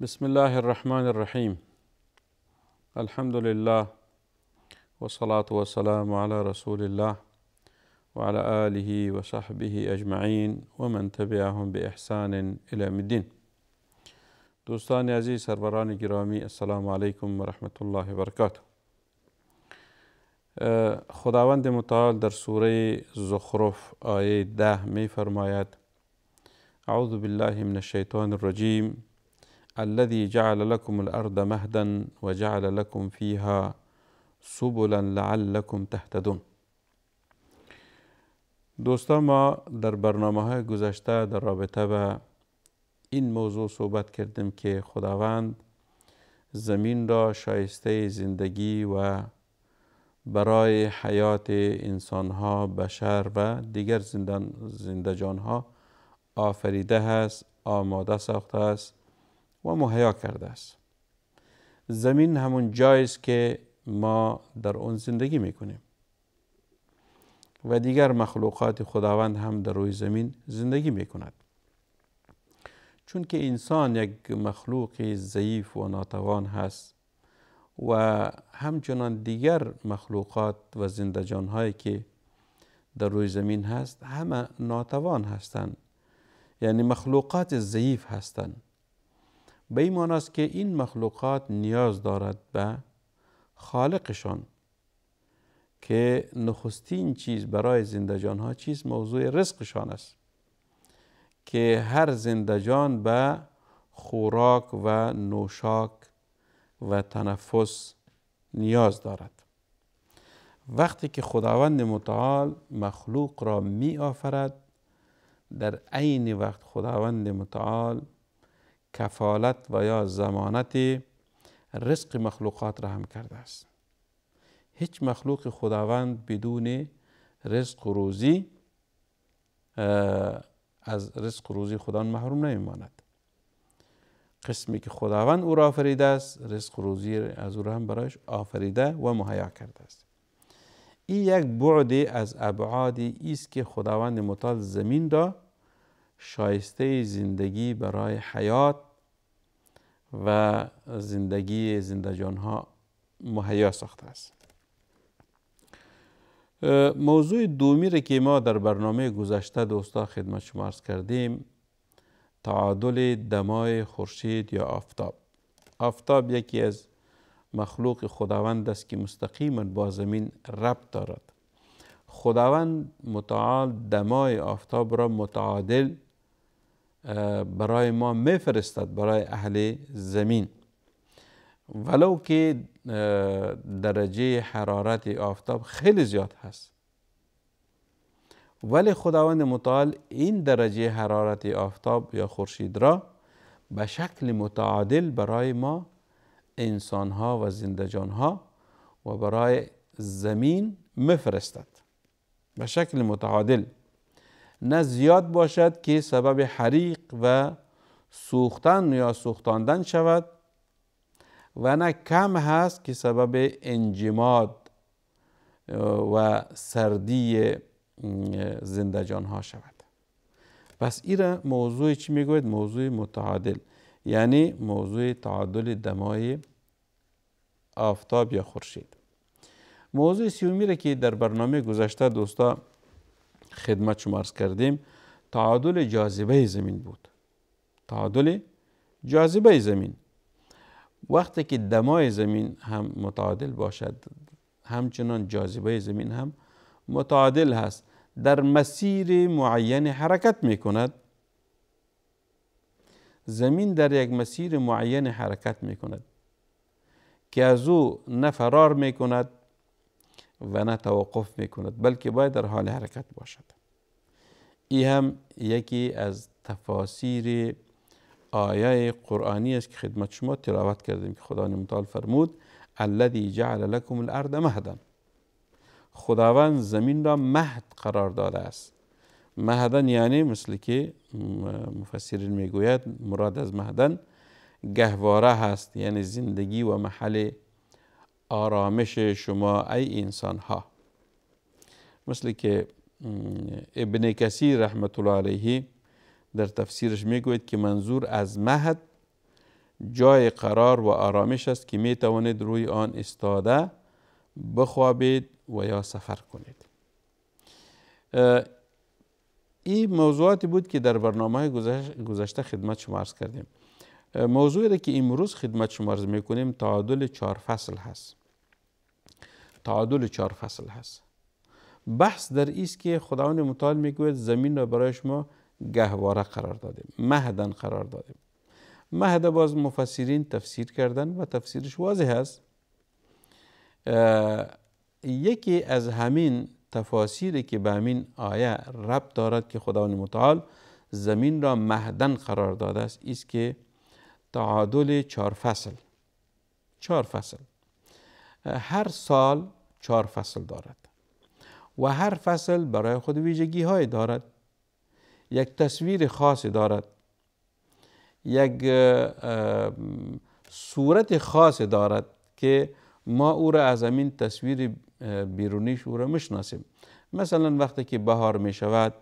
بسم الله الرحمن الرحیم. الحمد لله والصلاة والسلام على رسول الله وعلى آله وصحبه اجمعین و من تبعهم بإحسان إلى یوم الدین. دوستان عزیز، سروران گرامی، السلام علیکم و رحمت الله و برکاته. خداوند متعال در سوره زخرف آیه 10 می فرماید: اعوذ بالله من الشیطان الرجیم الذي جعل لكم الارض مهدا وجعل لكم فيها سبلا لعلكم تهتدون. دوستان، ما در برنامه‌های گذشته در رابطه به این موضوع صحبت کردیم که خداوند زمین را شایسته زندگی و برای حیات انسانها، بشر و دیگر زنده جانها آفریده است، آماده ساخته است و مهیا کرده است. زمین همون جایی است که ما در اون زندگی میکنیم و دیگر مخلوقات خداوند هم در روی زمین زندگی میکند. چون که انسان یک مخلوق ضعیف و ناتوان هست و همچنان دیگر مخلوقات و زنده جانهایی که در روی زمین هست همه ناتوان هستند، یعنی مخلوقات ضعیف هستند. به این معنی است که این مخلوقات نیاز دارد به خالقشان که نخستین چیز برای زنده جانها چیز موضوع رزقشان است که هر زنده جان به خوراک و نوشاک و تنفس نیاز دارد. وقتی که خداوند متعال مخلوق را می آفرد، در عین وقت خداوند متعال کفالت و یا ضمانت رزق مخلوقات را هم کرده است. هیچ مخلوق خداوند بدون رزق و روزی از رزق و روزی خدا محروم نمیماند. قسمی که خداوند او را آفریده است، رزق و روزی از او را هم برایش آفریده و مهیا کرده است. این یک بعد از ابعادی است که خداوند متعال زمین را شایسته زندگی برای حیات و زندگی زنده جانها مهیا ساخته است. موضوع دومی را که ما در برنامه گذشته دوستا خدمت شما عرض کردیم، تعادل دمای خورشید یا آفتاب. آفتاب یکی از مخلوق خداوند است که مستقیما با زمین ربط دارد. خداوند متعال دمای آفتاب را متعادل برای ما میفرستد، برای اهل زمین، ولو که درجه حرارت آفتاب خیلی زیاد هست، ولی خداوند متعال این درجه حرارت آفتاب یا خورشید را به شکل متعادل برای ما انسانها و زنده جانها و برای زمین میفرستد. به شکل متعادل، نه زیاد باشد که سبب حریق و سوختن یا سوختاندن شود و نه کم هست که سبب انجماد و سردی زنده جانها شود. پس این موضوع چی میگوید؟ موضوع متعادل، یعنی موضوع تعادل دمای آفتاب یا خورشید. موضوع سومی را که در برنامه گذشته دوستا خدمت شما عرض کردیم، تعادل جاذبه زمین بود. تعادل جاذبه زمین، وقتی که دمای زمین هم متعادل باشد، همچنان جاذبه زمین هم متعادل هست، در مسیر معین حرکت می کند. زمین در یک مسیر معین حرکت می کند که از او نه فرار می کند و نه توقف می کند، بلکه باید در حال حرکت باشد. این هم یکی از تفاسیر آیه قرآنی است که خدمت شما تلاوت کردیم که خداوند متعال فرمود الذی جعل لكم الارض مهدا. خداوند زمین را مهد قرار داده است. مهدن یعنی مثل که مفسرین میگوید مراد از مهدن گهواره هست، یعنی زندگی و محل آرامش شما ای انسان ها. مثل که ابن کثیر رحمت الله علیه در تفسیرش میگوید که منظور از مهد جای قرار و آرامش است که می توانید روی آن ایستاده بخوابید و یا سفر کنید. این موضوعاتی بود که در برنامه گذشته خدمت شما عرض کردیم. موضوعی را که امروز خدمت شما عرض میکنیم تعادل 4 فصل هست. تعادل 4 فصل هست. بحث در ایست که خداوند متعال میگوید زمین را برای شما گهواره قرار دادیم، مهدن قرار دادیم. مهد باز مفسرین تفسیر کردن و تفسیرش واضح است. یکی از همین تفاسیری که به همین آیه ربط دارد که خداوند متعال زمین را مهدن قرار داده است، است که تعادل 4 فصل. 4 فصل. هر سال 4 فصل دارد و هر فصل برای خود ویژگی های دارد، یک تصویر خاصی دارد، یک صورت خاصی دارد که ما او را از همین تصویر بیرونیش او را میشناسیم. مثلا وقتی که بهار می شود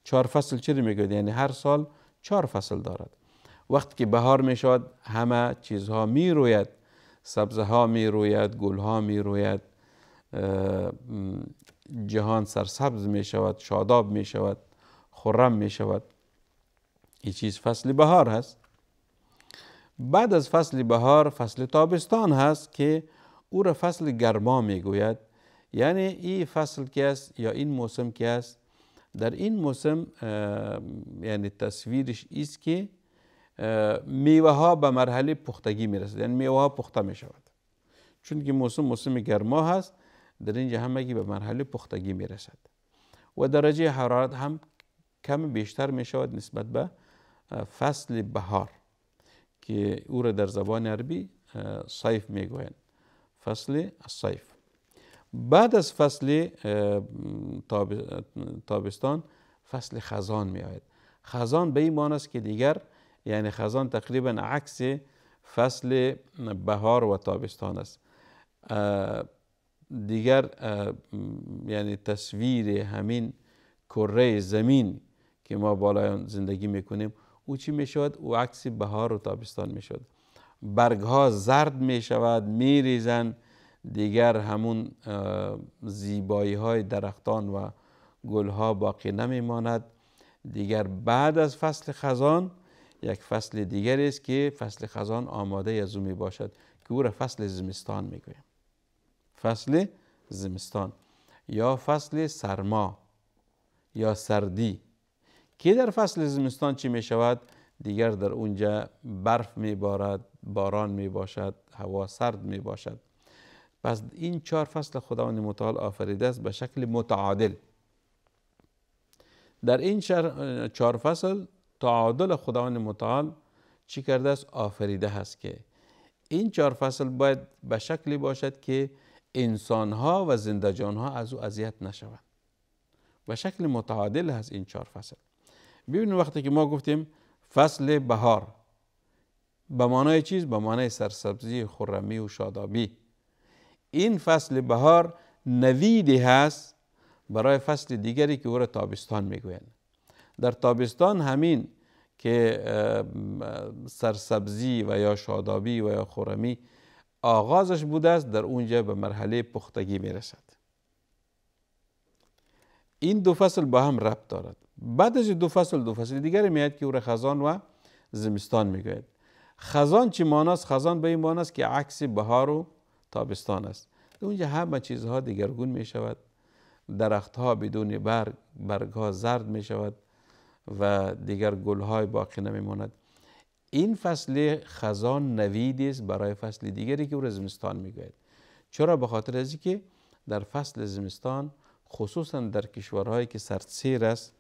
4 فصل چی میگوید؟ یعنی هر سال 4 فصل دارد. وقتی که بهار می شود همه چیزها می روید، سبزه ها می روید، گل ها می روید، جهان سرسبز می شود، شاداب می شود، خرم می شود. این چیز فصل بهار هست. بعد از فصل بهار فصل تابستان هست که او را فصل گرما می گوید. یعنی این فصل که است یا این موسم که است، در این موسم یعنی تصویرش است که میوه ها به مرحله پختگی می رسد، یعنی میوه ها پخته می شود. چون که موسم گرما هست، در اینجا همگی به مرحله پختگی می رسد و درجه حرارت هم کم بیشتر می شود نسبت به فصل بهار که او را در زبان عربی صیف می گویند، فصل الصیف. بعد از فصل تابستان فصل خزان می آید. خزان به این معنی است که دیگر یعنی خزان تقریبا عکس فصل بهار و تابستان است. دیگر یعنی تصویر همین کره زمین که ما بالای آن زندگی میکنیم او چی میشود؟ او عکس بهار و تابستان میشود. برگ ها زرد میشود، میریزند، دیگر همون زیبایی های درختان و گل ها باقی نمیماند. دیگر بعد از فصل خزان یک فصل دیگر است که فصل خزان آماده از او می باشد که او را فصل زمستان میگویم. فصل زمستان یا فصل سرما یا سردی که در فصل زمستان چی می شود؟ دیگر در اونجا برف می بارد، باران می باشد، هوا سرد می باشد. پس این 4 فصل خداوند متعال آفریده است به شکل متعادل. در این 4 فصل تعادل خداوند متعال چی کرده است؟ آفریده است که این 4 فصل باید به شکلی باشد که انسان ها و زنده جان ها از او اذیت نشوند. به شکل متعادل هست این 4 فصل. ببینید وقتی که ما گفتیم فصل بهار به معنای چیز؟ به معنای سرسبزی، خرمی و شادابی. این فصل بهار نویدی هست برای فصل دیگری که او را تابستان میگویند. در تابستان همین که سرسبزی و یا شادابی و یا خرمی آغازش بوده است، در اونجا به مرحله پختگی میرسد. این 2 فصل با هم ربط دارد. بعد از 2 فصل دیگری میاد که او را خزان و زمستان میگوید. خزان چی معنی است؟ خزان به این معنی است که عکس بهار و تابستان است. اونجا همه چیزها دیگرگون می شود، درختها بدون برگ ها زرد می شود و دیگر گل های باقی نمی ماند. این فصل خزان نویدی است برای فصل دیگری که او را زمستان می گوید. چرا؟ به خاطر از اینکه در فصل زمستان خصوصا در کشورهایی که سردسیر است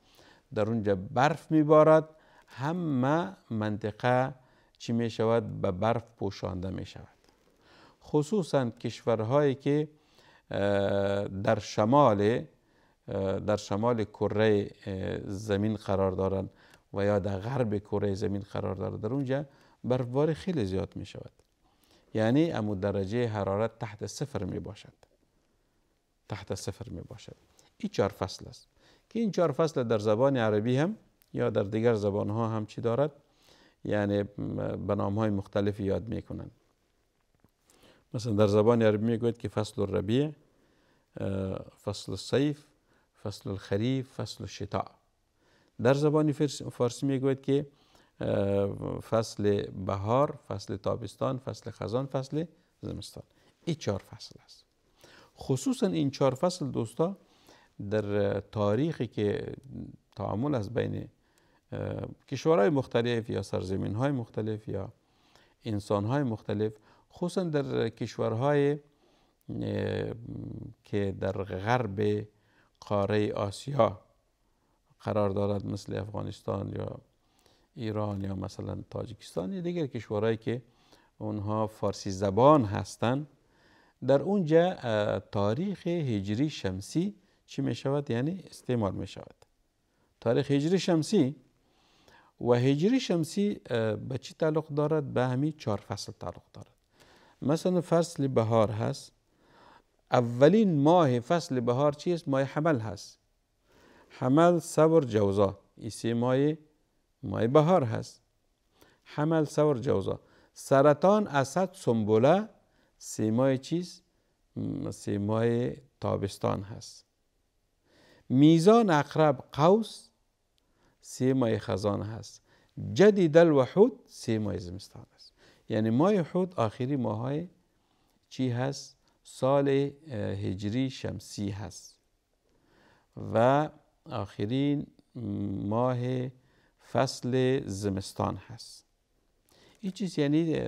در اونجا برف می بارد، همه منطقه چی می شود؟ به برف پوشانده می شود. خصوصا کشورهایی که در شمال کره زمین قرار دارند و یا در غرب کره زمین قرار دارند، در اونجا برفباری خیلی زیاد می شود. یعنی امو درجه حرارت تحت 0 می باشد. تحت 0 می باشد. این 4 فصل است که این 4 فصل در زبان عربی هم یا در دیگر زبان ها هم چی دارد؟ یعنی به نام‌های مختلفی یاد میکنن. مثلا در زبان عربی میگوید که فصل الربیع، فصل الصیف، فصل الخریف، فصل الشتاء. در زبان فارسی میگوید که فصل بهار، فصل تابستان، فصل خزان، فصل زمستان. این 4 فصل است. خصوصا این 4 فصل دوستا در تاریخی که تعامل از بین کشورهای مختلف یا سرزمین‌های مختلف یا انسان‌های مختلف، خصوصا در کشورهای که در غرب قاره آسیا قرار دارد، مثل افغانستان یا ایران یا مثلا تاجیکستان یا دیگر کشورهایی که اونها فارسی زبان هستند، در اونجا تاریخ هجری شمسی چی می شود؟ یعنی استعمال می شود. تاریخ هجری شمسی و هجری شمسی به چی تعلق دارد؟ به همین 4 فصل تعلق دارد. مثلا فصل بهار هست، اولین ماه فصل بهار چیست؟ ماه حمل هست. حمل، صور، جوزا، این 3 ماه بهار هست. حمل، صور، جوزا. سرطان، اسد، سنبله 3 ماه چیست؟ 3 ماه تابستان هست. میزان، عقرب، قوس 3 ماه خزان هست. جدی، دلو و حوت 3 ماه زمستان است. یعنی ماه حوت آخری ماهای چی هست؟ سال هجری شمسی هست و آخرین ماه فصل زمستان هست. این چیز یعنی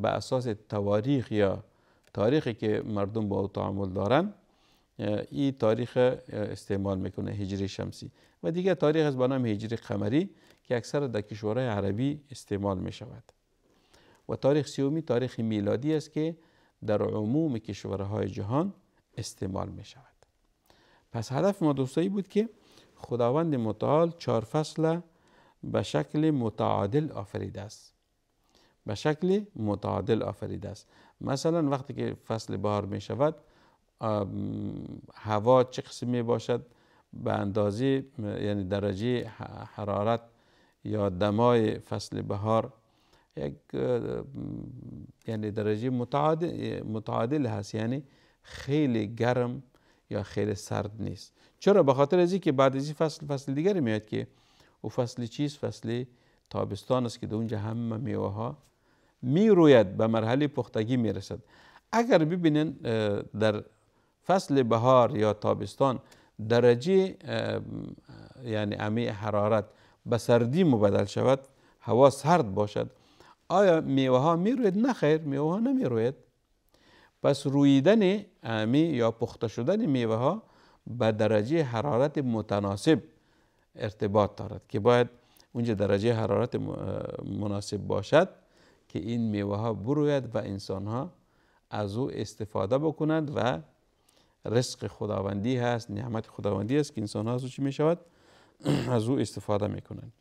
به اساس تواریخ یا تاریخی که مردم با او تعامل دارن، این تاریخ استعمال میکنه، هجری شمسی. و دیگه تاریخ از به نام هجری قمری که اکثر در کشورهای عربی استعمال می شود. و تاریخ 3 تاریخ میلادی است که در عموم کشورهای جهان استعمال می شود. پس هدف ما دوستایی بود که خداوند متعال 4 فصل به شکل متعادل آفریده است. به شکل متعادل آفریده است. مثلا وقتی که فصل بهار می شود، هوا چه قسم می باشد؟ به اندازه یعنی درجه حرارت یا دمای فصل بهار یک یعنی درجه متعادل هست، یعنی خیلی گرم یا خیلی سرد نیست. چرا؟ به خاطر از اینکه بعد از این فصل دیگری میاد که او فصل چیست؟ فصل تابستان است که در اونجا همه میوه ها می روید، به مرحله پختگی می رسد. اگر ببینن در فصل بهار یا تابستان درجه یعنی امی حرارت به سردی مبدل شود، هوا سرد باشد، آیا میوه ها می روید؟ نه خیر، میوه ها نمی روید. پس رویدن امی یا پخته شدن میوه ها به درجه حرارت متناسب ارتباط دارد که باید اونجا درجه حرارت مناسب باشد که این میوه ها بروید و انسان ها از او استفاده بکنند و رزق خداوندی هست، نعمت خداوندی است که انسان ها از او چی می شود؟ از او استفاده می کنند.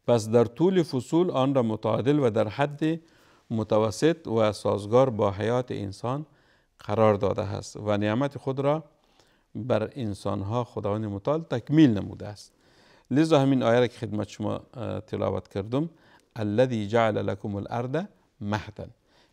پس در طول فصول آن را متعادل و در حد متوسط و سازگار با حیات انسان قرار داده است و نعمت خود را بر انسان ها خداوند متعال تکمیل نموده است. لذا همین آیه را که خدمت شما تلاوت کردم، الذی جعل لکم الارض مهدا.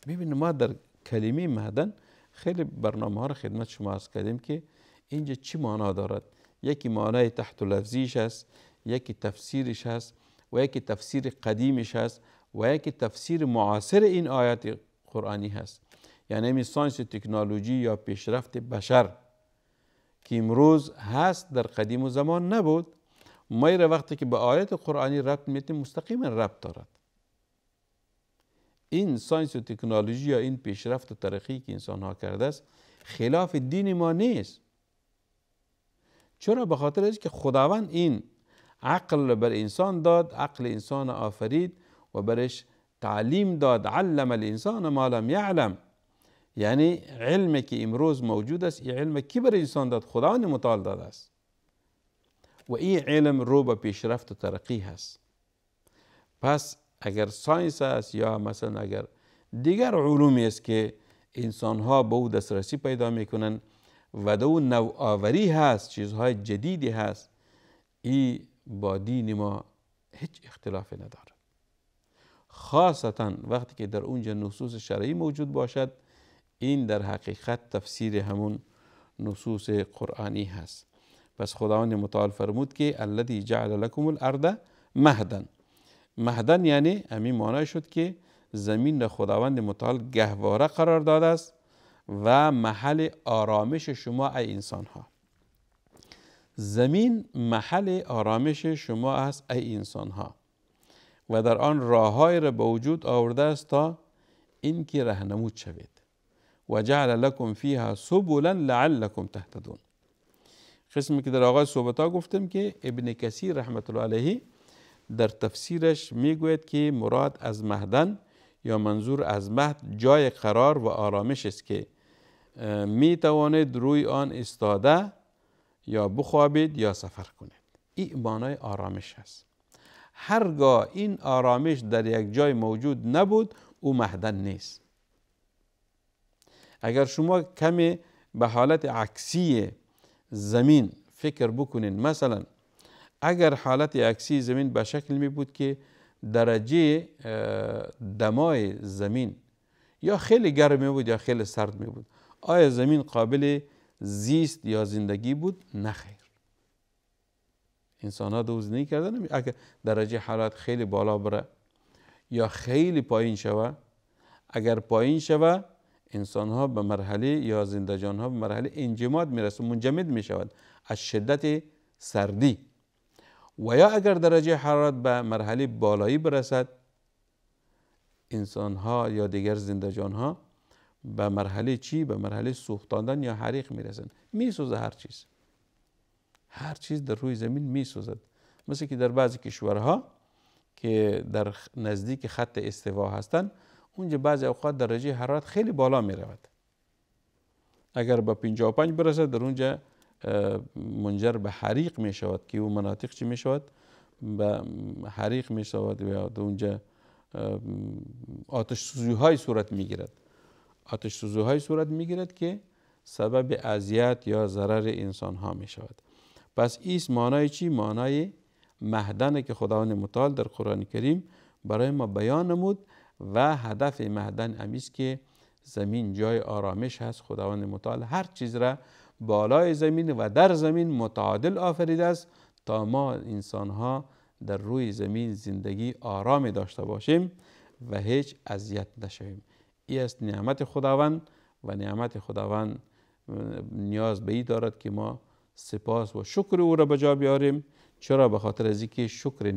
ببینید ما در کلمه مهدا خیلی برنامه ها را خدمت شما عرض کردیم که اینجا چی معنا دارد. یکی معنای تحت لفظیش است، یکی تفسیرش هست و یکی تفسیر قدیمش هست و یکی تفسیر معاصر این آیات قرآنی هست. یعنی همین ساینس و تکنولوژی یا پیشرفت بشر که امروز هست در قدیم و زمان نبود، ما را وقتی که به آیات قرآنی ربط میتیم مستقیما ربط دارد. این ساینس و تکنولوژی یا این پیشرفت و ترقی که انسان ها کرده است خلاف دین ما نیست. چرا؟ به خاطر اینکه خداوند این عقل بر انسان داد، عقل انسان آفرید و برش تعلیم داد. علم الانسان ما لم یعلم. یعنی علمی که امروز موجود است، این علم کی بر انسان داد؟ خداوند متعال داده است و این علم رو به پیشرفت و ترقی هست. پس اگر ساینس است یا مثلا اگر دیگر علومی است که انسان ها به او دسترسی پیدا میکنن و دو نوآوری هست، چیزهای جدیدی هست، این با دین ما هیچ اختلافی نداره. خاصتا وقتی که در اونجا نصوص شرعی موجود باشد، این در حقیقت تفسیر همون نصوص قرآنی هست. پس خداوند متعال فرمود که الذی جعل لکم الارض مهدا. مهدا یعنی همین معنی شد که زمین را خداوند متعال گهواره قرار داده است و محل آرامش شما ای انسان ها. زمین محل آرامش شما است ای انسان ها و در آن راههای را به وجود آورده است تا اینکه راهنمود شوید. و جعل لکم فیها سبلا لعلکم تهتدون. قسمی که در آغاز صحبت‌ها گفتم که ابن کثیر رحمت الله علیه در تفسیرش میگوید که مراد از مهدن یا منظور از مهد جای قرار و آرامش است که می توانید روی آن استاده یا بخوابید یا سفر کنید. این معنای آرامش است. هرگاه این آرامش در یک جای موجود نبود او مهدن نیست. اگر شما کمی به حالت عکسی زمین فکر بکنین، مثلا اگر حالت عکسی زمین به شکل می بود که درجه دمای زمین یا خیلی گرم می بود یا خیلی سرد می بود، آیا زمین قابل زیست یا زندگی بود؟ نخیر. انسان ها دوز نمی کردن. اگر درجه حرارت خیلی بالا بره یا خیلی پایین شوه، اگر پایین شوه انسان ها به مرحله یا زندجان ها به مرحله انجماد می رسند، منجمد می شود از شدت سردی. و یا اگر درجه حرارت به مرحله بالایی برسد، انسان ها یا دیگر زندجان ها به مرحله چی؟ به مرحله سوختاندن یا حریق می رسند. می سوزه هر چیز در روی زمین می سوزد. مثل که در بعضی کشورها که در نزدیک خط استوا هستند، اونجا بعضی اوقات درجه حرارت خیلی بالا می رود. اگر به 55 برسد در اونجا منجر به حریق می شود که اون مناطق چی می شود؟ به حریق می شود و در اونجا آتش سوزی های صورت می گیرد. آتش سوزی های صورت می گیرد که سبب اذیت یا ضرر انسان ها می شود. پس این معنای چی؟ معنای مهدنه که خداوند متعال در قرآن کریم برای ما بیان نمود و هدف مهدن امیست که زمین جای آرامش هست. خداوند متعال هر چیز را بالای زمین و در زمین متعادل آفریده است تا ما انسان ها در روی زمین زندگی آرام داشته باشیم و هیچ اذیت نشویم. این است نعمت خداوند و نعمت خداوند نیاز به این دارد که ما سپاس و شکر او را به جا بیاریم. چرا؟ به خاطر از اینکه شکر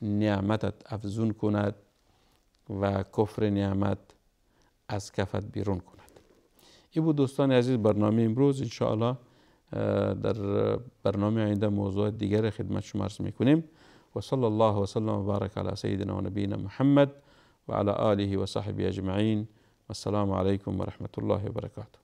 نعمتت افزون کند و کفر نعمت از کفت بیرون کند. این بود دوستان عزیز برنامه امروز. انشاءالله در برنامه آینده موضوع دیگر خدمت شما عرض میکنیم. و صلی الله و سلم و بارک علی سیدنا و نبینا محمد و علی آله و صحبه اجمعین. و السلام علیکم و رحمت الله و برکاته.